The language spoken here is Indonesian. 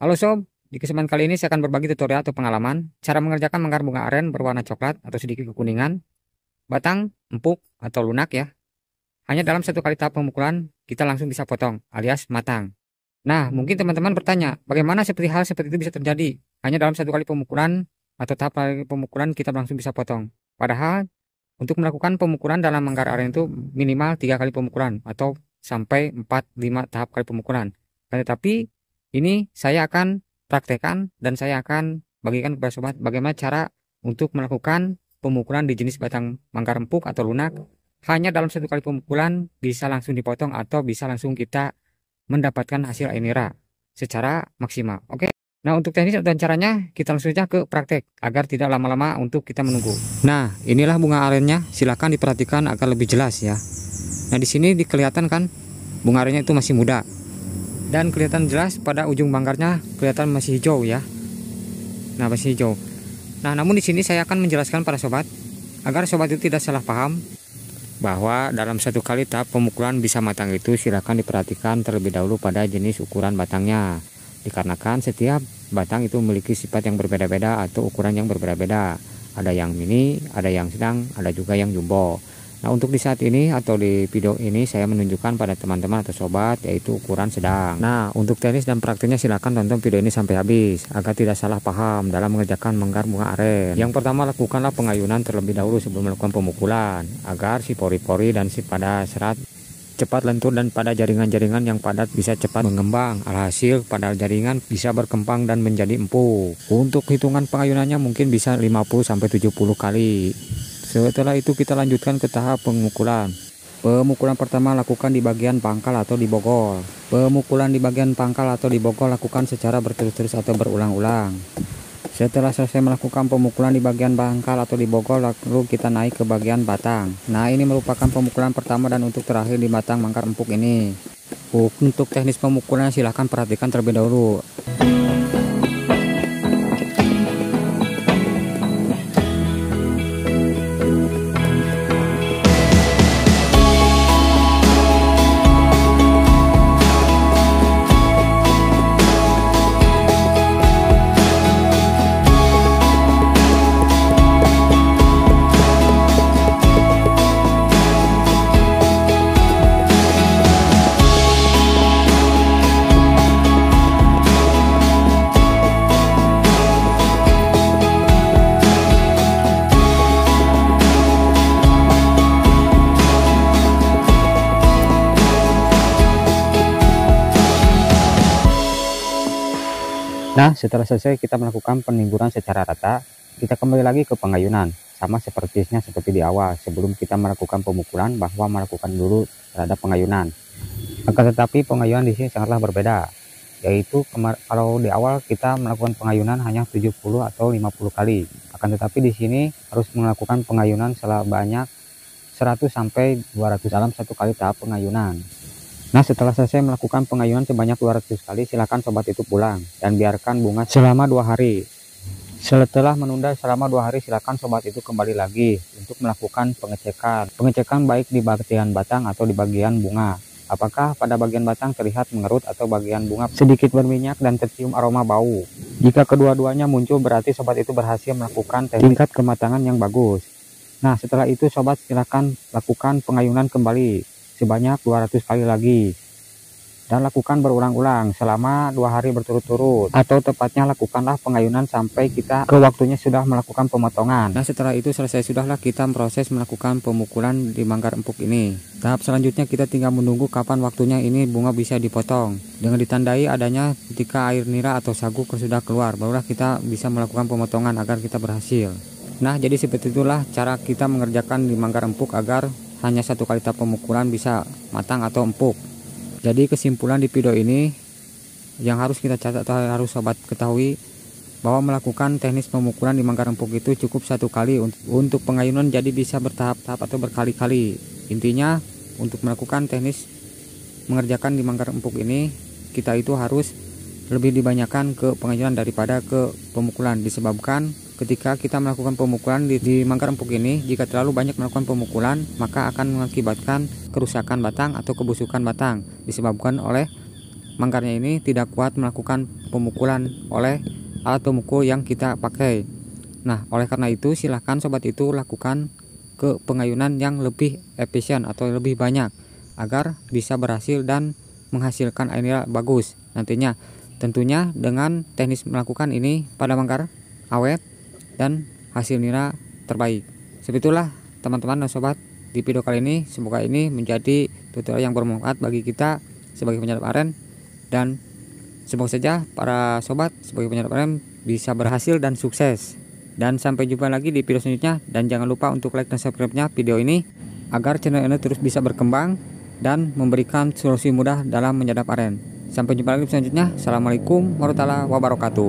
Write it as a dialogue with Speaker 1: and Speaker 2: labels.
Speaker 1: Halo sob, di kesempatan kali ini saya akan berbagi tutorial atau pengalaman cara mengerjakan manggar bunga aren berwarna coklat atau sedikit kekuningan, batang, empuk, atau lunak ya. Hanya dalam satu kali tahap pemukulan, kita langsung bisa potong alias matang. Nah, mungkin teman-teman bertanya, bagaimana hal seperti itu bisa terjadi? Hanya dalam satu kali pemukulan atau tahap kali pemukulan kita langsung bisa potong. Padahal, untuk melakukan pemukulan dalam manggar aren itu minimal 3 kali pemukulan atau sampai 4-5 tahap kali pemukulan. Tetapi ini saya akan praktekkan dan saya akan bagikan kepada sobat bagaimana cara untuk melakukan pemukulan di jenis batang manggar empuk atau lunak. Hanya dalam satu kali pemukulan bisa langsung dipotong atau bisa langsung kita mendapatkan hasil aenira secara maksimal. Oke. Nah, untuk teknis dan caranya kita langsung saja ke praktek agar tidak lama-lama untuk kita menunggu. Nah, inilah bunga arennya. Silahkan diperhatikan agar lebih jelas ya. Nah, di sini kelihatan kan bunga arennya itu masih muda. Dan kelihatan jelas pada ujung manggarnya kelihatan masih hijau ya. Nah, masih hijau. Nah, namun di sini saya akan menjelaskan para sobat agar sobat itu tidak salah paham bahwa dalam satu kali tahap pemukulan bisa matang itu silahkan diperhatikan terlebih dahulu pada jenis ukuran batangnya. Dikarenakan setiap batang itu memiliki sifat yang berbeda-beda atau ukuran yang berbeda-beda. Ada yang mini, ada yang sedang, ada juga yang jumbo. Nah, untuk di saat ini atau di video ini saya menunjukkan pada teman-teman atau sobat yaitu ukuran sedang. Nah, untuk teknis dan praktiknya silahkan tonton video ini sampai habis agar tidak salah paham dalam mengerjakan manggar bunga aren. Yang pertama, lakukanlah pengayunan terlebih dahulu sebelum melakukan pemukulan agar si pori-pori dan si pada serat cepat lentur dan pada jaringan-jaringan yang padat bisa cepat mengembang. Alhasil pada jaringan bisa berkembang dan menjadi empuk. Untuk hitungan pengayunannya mungkin bisa 50-70 kali. Setelah itu kita lanjutkan ke tahap pemukulan. Pemukulan pertama lakukan di bagian pangkal atau di bogol. Pemukulan di bagian pangkal atau di bogol lakukan secara berterus-terus atau berulang-ulang. Setelah selesai melakukan pemukulan di bagian pangkal atau di bogol, lalu kita naik ke bagian batang. Nah, ini merupakan pemukulan pertama dan untuk terakhir di batang manggar empuk ini. Untuk teknis pemukulan silahkan perhatikan terlebih dahulu. Nah, setelah selesai kita melakukan penimbunan secara rata, kita kembali lagi ke pengayunan. Sama seperti di awal, sebelum kita melakukan pemukulan bahwa melakukan dulu terhadap pengayunan. Akan tetapi pengayunan di sini sangatlah berbeda. Yaitu kalau di awal kita melakukan pengayunan hanya 70 atau 50 kali. Akan tetapi di sini harus melakukan pengayunan sebanyak 100 sampai 200 dalam satu kali tahap pengayunan. Nah, setelah selesai melakukan pengayunan sebanyak 200 kali, silakan sobat itu pulang dan biarkan bunga selama 2 hari. Setelah menunda selama 2 hari, silakan sobat itu kembali lagi untuk melakukan pengecekan. Pengecekan baik di bagian batang atau di bagian bunga. Apakah pada bagian batang terlihat mengerut atau bagian bunga sedikit berminyak dan tercium aroma bau. Jika kedua-duanya muncul, berarti sobat itu berhasil melakukan tingkat kematangan yang bagus. Nah, setelah itu sobat silakan lakukan pengayunan kembali sebanyak 200 kali lagi dan lakukan berulang-ulang selama 2 hari berturut-turut, atau tepatnya lakukanlah pengayunan sampai kita ke waktunya sudah melakukan pemotongan. Nah, setelah itu selesai sudahlah kita proses melakukan pemukulan di manggar empuk ini. Tahap selanjutnya kita tinggal menunggu kapan waktunya ini bunga bisa dipotong dengan ditandai adanya ketika air nira atau saguk sudah keluar, barulah kita bisa melakukan pemotongan agar kita berhasil. Nah, jadi seperti itulah cara kita mengerjakan di manggar empuk agar hanya satu kali tahap pemukulan bisa matang atau empuk. Jadi kesimpulan di video ini yang harus kita catat atau harus sobat ketahui bahwa melakukan teknis pemukulan di manggar empuk itu cukup satu kali untuk pengayunan, jadi bisa bertahap-tahap atau berkali-kali. Intinya untuk melakukan teknis mengerjakan di manggar empuk ini kita itu harus lebih dibanyakan ke pengayunan daripada ke pemukulan, disebabkan ketika kita melakukan pemukulan di manggar empuk ini, jika terlalu banyak melakukan pemukulan maka akan mengakibatkan kerusakan batang atau kebusukan batang disebabkan oleh manggarnya ini tidak kuat melakukan pemukulan oleh alat pemukul yang kita pakai. Nah, oleh karena itu silahkan sobat itu lakukan ke pengayunan yang lebih efisien atau lebih banyak agar bisa berhasil dan menghasilkan air nira bagus nantinya. Tentunya dengan teknis melakukan ini pada manggar awet dan hasil nira terbaik. Seperti itulah teman-teman dan sobat di video kali ini. Semoga ini menjadi tutorial yang bermanfaat bagi kita sebagai penyadap aren, dan semoga saja para sobat sebagai penyadap aren bisa berhasil dan sukses. Dan sampai jumpa lagi di video selanjutnya, dan jangan lupa untuk like dan subscribe-nya video ini agar channel ini terus bisa berkembang dan memberikan solusi mudah dalam menyadap aren. Sampai jumpa lagi di selanjutnya. Assalamualaikum warahmatullahi wabarakatuh.